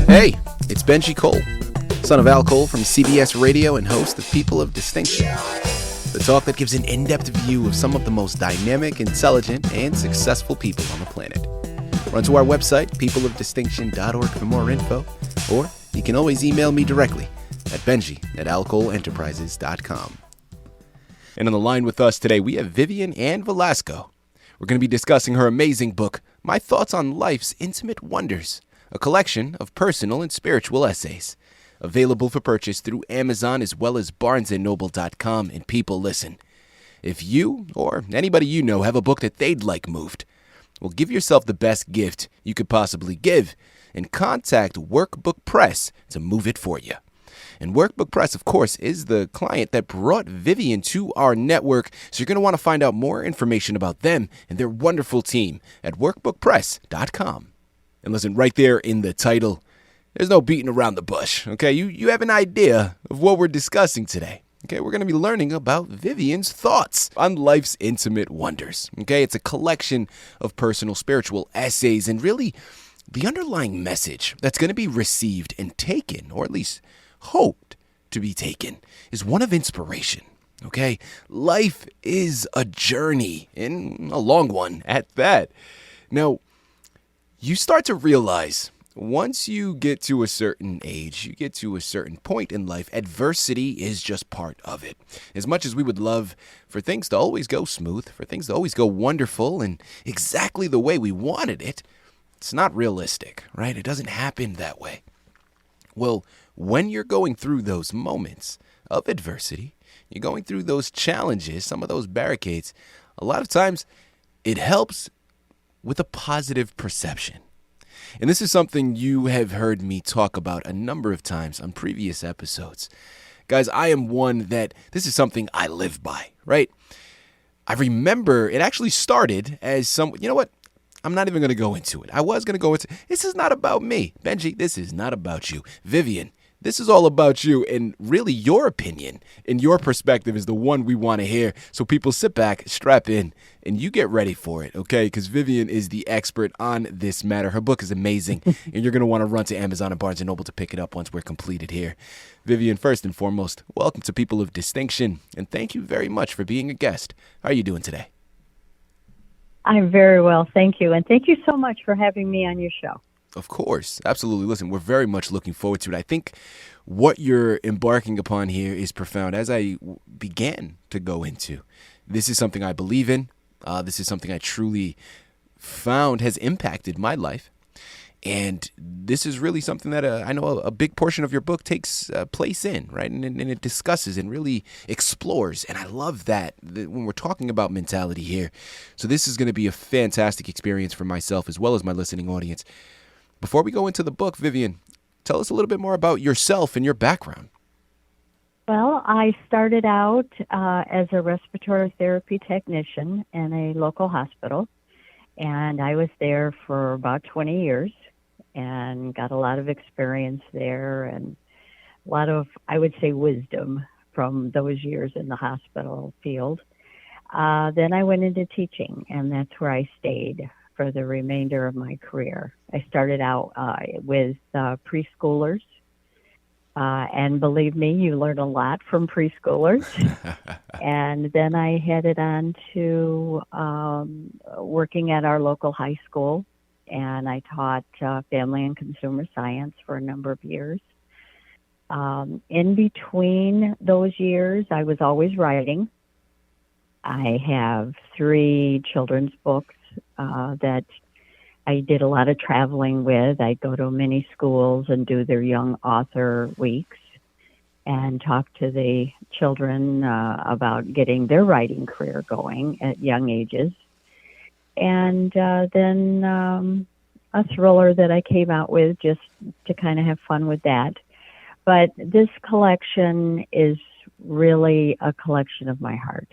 Hey, it's Benji Cole, son of Al Cole from CBS Radio and host of People of Distinction, the talk that gives an in-depth view of some of the most dynamic, intelligent, and successful people on the planet. Run to our website, peopleofdistinction.org for more info, or you can always email me directly at benji@alcoleenterprises.com. And on the line with us today, we have Vivian A. Velasco. We're going to be discussing her amazing book, My Thoughts on Life's Intimate Wonders, a collection of personal and spiritual essays. Available for purchase through Amazon as well as barnesandnoble.com. And people, listen, if you or anybody you know have a book that they'd like moved, well, give yourself the best gift you could possibly give and contact Workbook Press to move it for you. And Workbook Press, of course, is the client that brought Vivian to our network, so you're going to want to find out more information about them and their wonderful team at workbookpress.com. And listen, right there in the title, there's no beating around the bush, okay? You have an idea of what we're discussing today. Okay, we're going to be learning about Vivian's thoughts on life's intimate wonders. Okay, it's a collection of personal spiritual essays and really the underlying message that's going to be received and taken, or at least hoped to be taken, is one of inspiration. Okay, life is a journey, and a long one at that. Now, you start to realize once you get to a certain age, you get to a certain point in life, adversity is just part of it. As much as we would love for things to always go smooth, for things to always go wonderful and exactly the way we wanted it, it's not realistic, right? It doesn't happen that way. Well, when you're going through those moments of adversity, you're going through those challenges, some of those barricades, a lot of times it helps with a positive perception. And this is something you have heard me talk about a number of times on previous episodes. Guys, I am one that this is something I live by, right? I remember it actually started as you know what? I'm not even going to go into it. I was going to go into, this is not about me. Benji, this is not about you. Vivian, this is all about you, and really your opinion and your perspective is the one we want to hear. So people sit back, strap in, and you get ready for it, okay? Because Vivian is the expert on this matter. Her book is amazing, and you're going to want to run to Amazon and Barnes & Noble to pick it up once we're completed here. Vivian, first and foremost, welcome to People of Distinction, and thank you very much for being a guest. How are you doing today? I'm very well, thank you. And thank you so much for having me on your show. Of course. Absolutely. Listen, we're very much looking forward to it. I think what you're embarking upon here is profound. As I began to go into, this is something I believe in. This is something I truly found has impacted my life. And this is really something that I know a big portion of your book takes place in, right? And it discusses and really explores. And I love that when we're talking about mentality here. So this is going to be a fantastic experience for myself as well as my listening audience. Before we go into the book, Vivian, tell us a little bit more about yourself and your background. Well, I started out as a respiratory therapy technician in a local hospital, and I was there for about 20 years and got a lot of experience there and a lot of, I would say, wisdom from those years in the hospital field. Then I went into teaching, and that's where I stayed for the remainder of my career. I started out with preschoolers, and believe me, you learn a lot from preschoolers. And then I headed on to working at our local high school, and I taught family and consumer science for a number of years. In between those years, I was always writing. I have 3 children's books that I did a lot of traveling with. I go to many schools and do their young author weeks and talk to the children about getting their writing career going at young ages. And then a thriller that I came out with just to kind of have fun with that. But this collection is really a collection of my heart.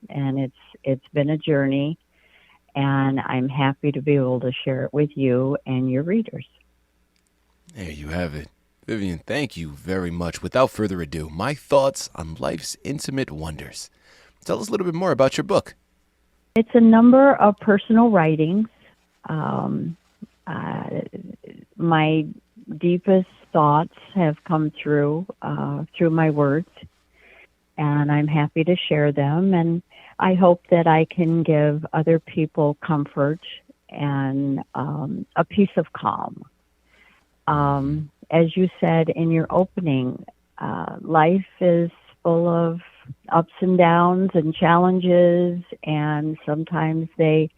And it's been a journey. And I'm happy to be able to share it with you and your readers. There you have it. Vivian, thank you very much. Without further ado, my thoughts on life's intimate wonders. Tell us a little bit more about your book. It's a number of personal writings. My deepest thoughts have come through my words, and I'm happy to share them. And I hope that I can give other people comfort and a piece of calm. As you said in your opening, life is full of ups and downs and challenges, and sometimes they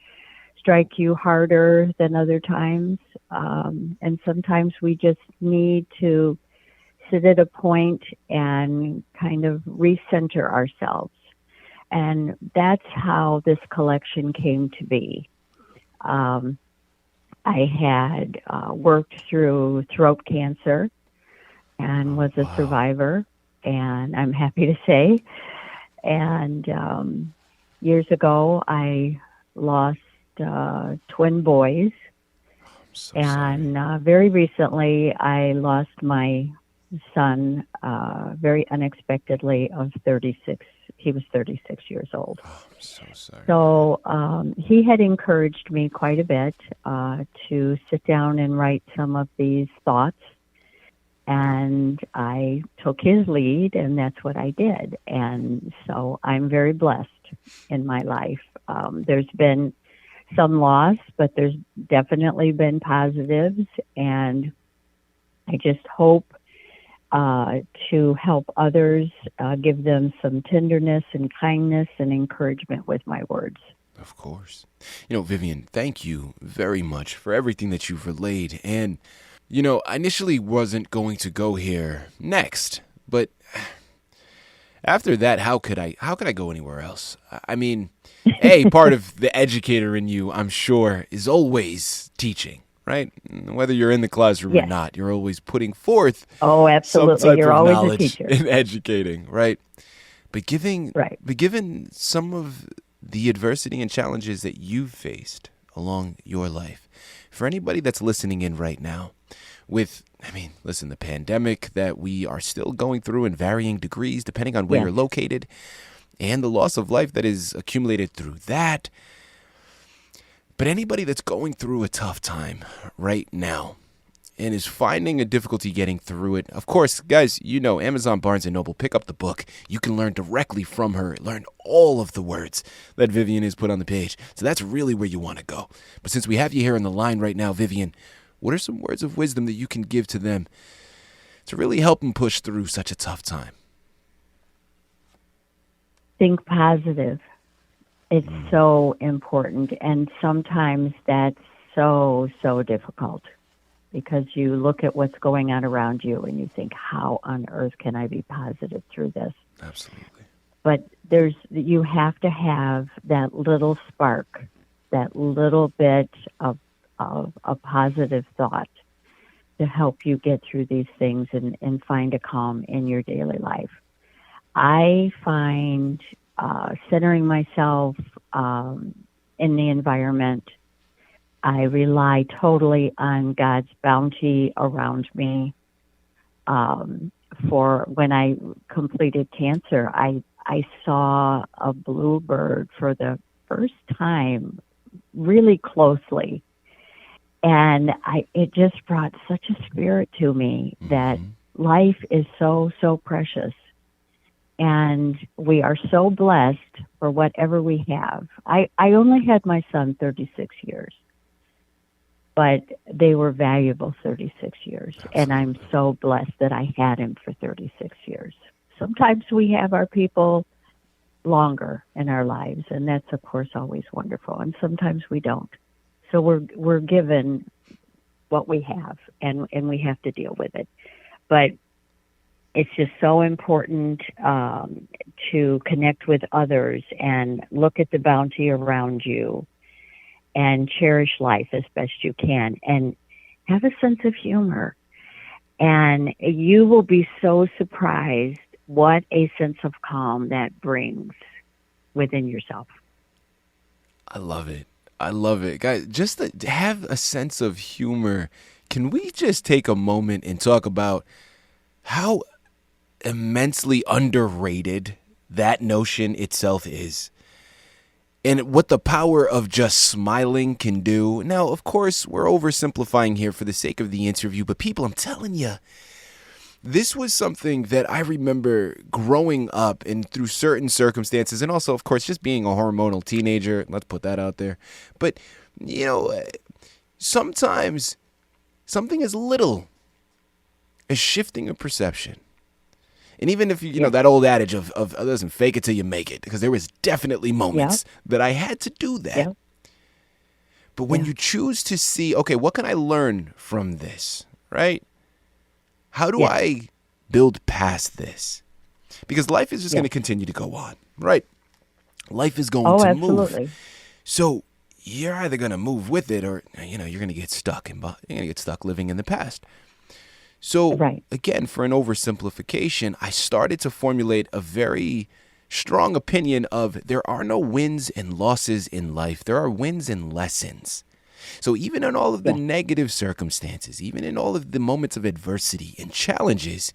strike you harder than other times. And sometimes we just need to sit at a point and kind of recenter ourselves. And that's how this collection came to be. I had worked through throat cancer and was a survivor, and I'm happy to say. And years ago, I lost twin boys. And very recently, I lost my son very unexpectedly of 36. He was 36 years old. Oh, I'm so sorry. So he had encouraged me quite a bit to sit down and write some of these thoughts. And I took his lead, and that's what I did. And so I'm very blessed in my life. There's been some loss, but there's definitely been positives. And I just hope to help others, give them some tenderness and kindness and encouragement with my words. Of course. Vivian, thank you very much for everything that you've relayed. And, I initially wasn't going to go here next, but after that, how could I go anywhere else? I mean, part of the educator in you, I'm sure, is always teaching. Right? Whether you're in the classroom or not, you're always putting forth absolutely. some type You're of always knowledge a teacher. and educating, right? But given some of the adversity and challenges that you've faced along your life, for anybody that's listening in right now, the pandemic that we are still going through in varying degrees, depending on where you're located, and the loss of life that is accumulated through that. But anybody that's going through a tough time right now and is finding a difficulty getting through it, of course, guys, Amazon, Barnes & Noble, pick up the book. You can learn directly from her, learn all of the words that Vivian has put on the page. So that's really where you want to go. But since we have you here on the line right now, Vivian, what are some words of wisdom that you can give to them to really help them push through such a tough time? Think positive. It's so important, and sometimes that's so difficult because you look at what's going on around you and you think, how on earth can I be positive through this? Absolutely. But you have to have that little spark, that little bit of a positive thought to help you get through these things and find a calm in your daily life. I find centering myself in the environment, I rely totally on God's bounty around me. For when I completed cancer, I saw a bluebird for the first time really closely. And it just brought such a spirit to me that life is so precious. And we are so blessed for whatever we have. I only had my son 36 years, but they were valuable 36 years. Absolutely. And I'm so blessed that I had him for 36 years. Sometimes we have our people longer in our lives, and that's, of course, always wonderful. And sometimes we don't. So we're given what we have, and we have to deal with it. But it's just so important to connect with others and look at the bounty around you and cherish life as best you can and have a sense of humor. And you will be so surprised what a sense of calm that brings within yourself. I love it. Guys, just to have a sense of humor, can we just take a moment and talk about how immensely underrated that notion itself is? and what the power of just smiling can do. Now, of course, we're oversimplifying here for the sake of the interview, but people, I'm telling you, this was something that I remember growing up and through certain circumstances, and also, of course, just being a hormonal teenager. Let's put that out there. But, sometimes something as little as shifting a perception. And even if, that old adage of listen, fake it till you make it, because there was definitely moments that I had to do that. Yeah. But when you choose to see, okay, what can I learn from this, right? How do I build past this? Because life is just going to continue to go on, right? Life is going to move. So you're either going to move with it or, you're going to get stuck living in the past. So again, for an oversimplification, I started to formulate a very strong opinion of there are no wins and losses in life. There are wins and lessons. So even in all of the negative circumstances, even in all of the moments of adversity and challenges,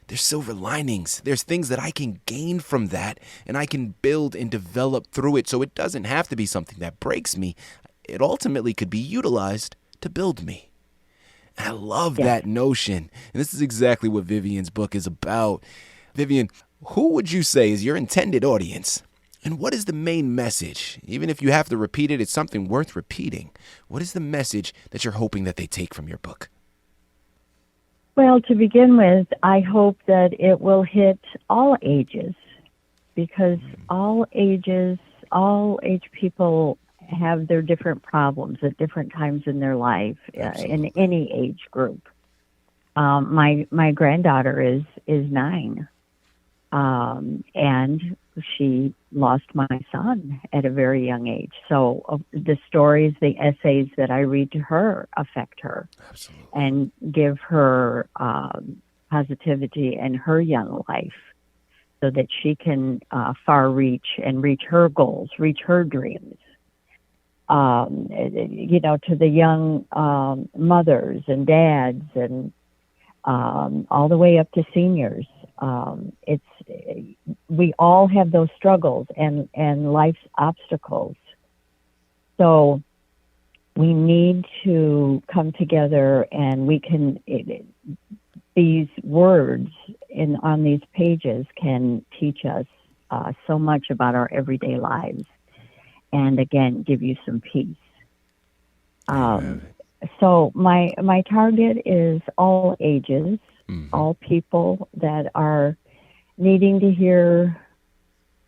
there's silver linings. There's things that I can gain from that, and I can build and develop through it. So it doesn't have to be something that breaks me. It ultimately could be utilized to build me. And I love that notion. And this is exactly what Vivian's book is about. Vivian, who would you say is your intended audience? And what is the main message? Even if you have to repeat it, it's something worth repeating. What is the message that you're hoping that they take from your book? Well, to begin with, I hope that it will hit all ages, because all age people have their different problems at different times in their life, in any age group. My granddaughter is 9, and she lost my son at a very young age. So the stories, the essays that I read to her affect her. Absolutely. And give her positivity in her young life, so that she can far reach and reach her goals, reach her dreams. To the young mothers and dads, and all the way up to seniors. We all have those struggles and life's obstacles. So we need to come together, and we can. These words on these pages can teach us so much about our everyday lives. And again, give you some peace. So my target is all ages, all people that are needing to hear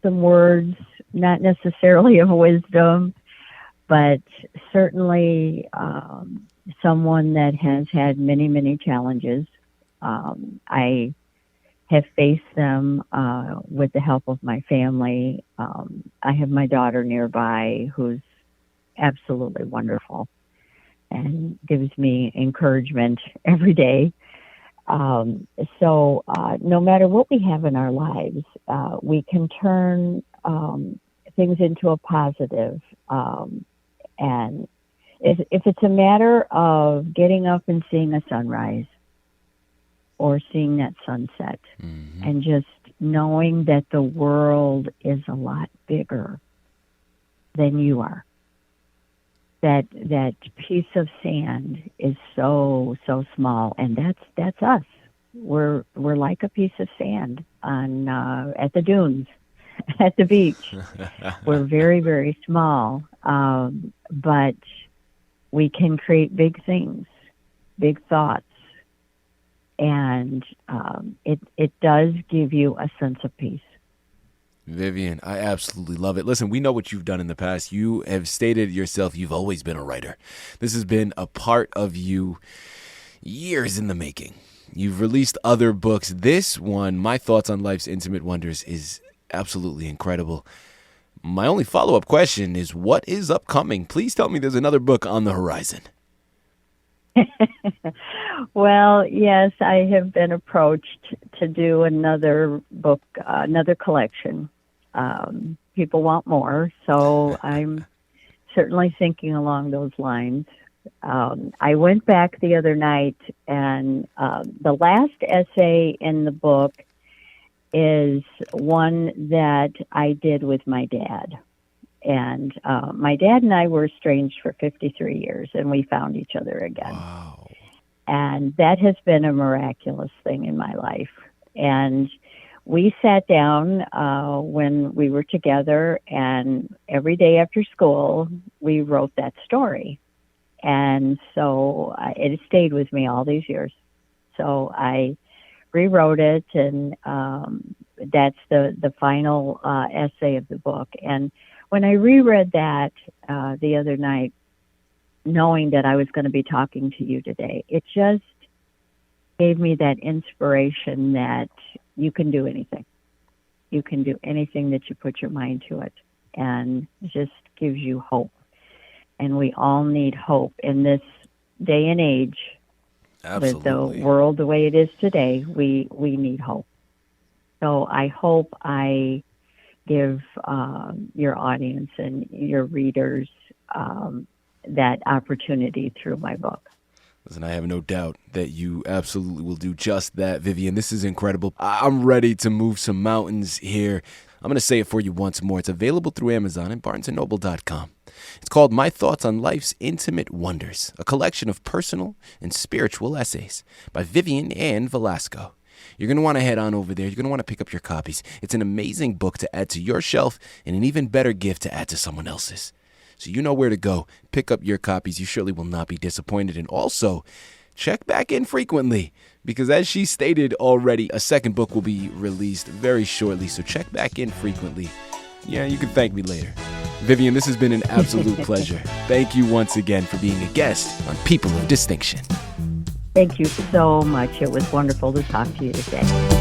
some words, not necessarily of wisdom, but certainly someone that has had many, many challenges. I have faced them with the help of my family. I have my daughter nearby who's absolutely wonderful and gives me encouragement every day. So no matter what we have in our lives, we can turn things into a positive. And if it's a matter of getting up and seeing a sunrise, or seeing that sunset, and just knowing that the world is a lot bigger than you are. That piece of sand is so small, and that's us. We're like a piece of sand on at the dunes, at the beach. We're very, very small, but we can create big things, big thoughts. And it does give you a sense of peace. Vivian, I absolutely love it. Listen, we know what you've done in the past. You have stated yourself you've always been a writer. This has been a part of you years in the making. You've released other books. This one, My Thoughts on Life's Intimate Wonders, is absolutely incredible. My only follow-up question is, what is upcoming? Please tell me there's another book on the horizon. Well, yes, I have been approached to do another book, another collection. People want more, so I'm certainly thinking along those lines. I went back the other night, and the last essay in the book is one that I did with my dad. And my dad and I were estranged for 53 years, and we found each other again. Wow. And that has been a miraculous thing in my life. And we sat down when we were together, and every day after school, we wrote that story. And so it stayed with me all these years. So I rewrote it, and that's the final essay of the book. And when I reread that the other night, knowing that I was going to be talking to you today, it just gave me that inspiration that you can do anything. You can do anything that you put your mind to it, and just gives you hope. And we all need hope in this day and age. Absolutely. With the world the way it is today, we need hope. So I hope I give your audience and your readers that opportunity through my book. Listen, I have no doubt that you absolutely will do just that, Vivian. This is incredible. I'm ready to move some mountains here. I'm going to say it for you once more. It's available through Amazon and BarnesandNoble.com. It's called My Thoughts on Life's Intimate Wonders, a collection of personal and spiritual essays by Vivian A. Velasco. You're going to want to head on over there. You're going to want to pick up your copies. It's an amazing book to add to your shelf and an even better gift to add to someone else's. So you know where to go. Pick up your copies. You surely will not be disappointed. And also, check back in frequently, because as she stated already, a second book will be released very shortly. So check back in frequently. Yeah, you can thank me later. Vivian, this has been an absolute pleasure. Thank you once again for being a guest on People of Distinction. Thank you so much. It was wonderful to talk to you today.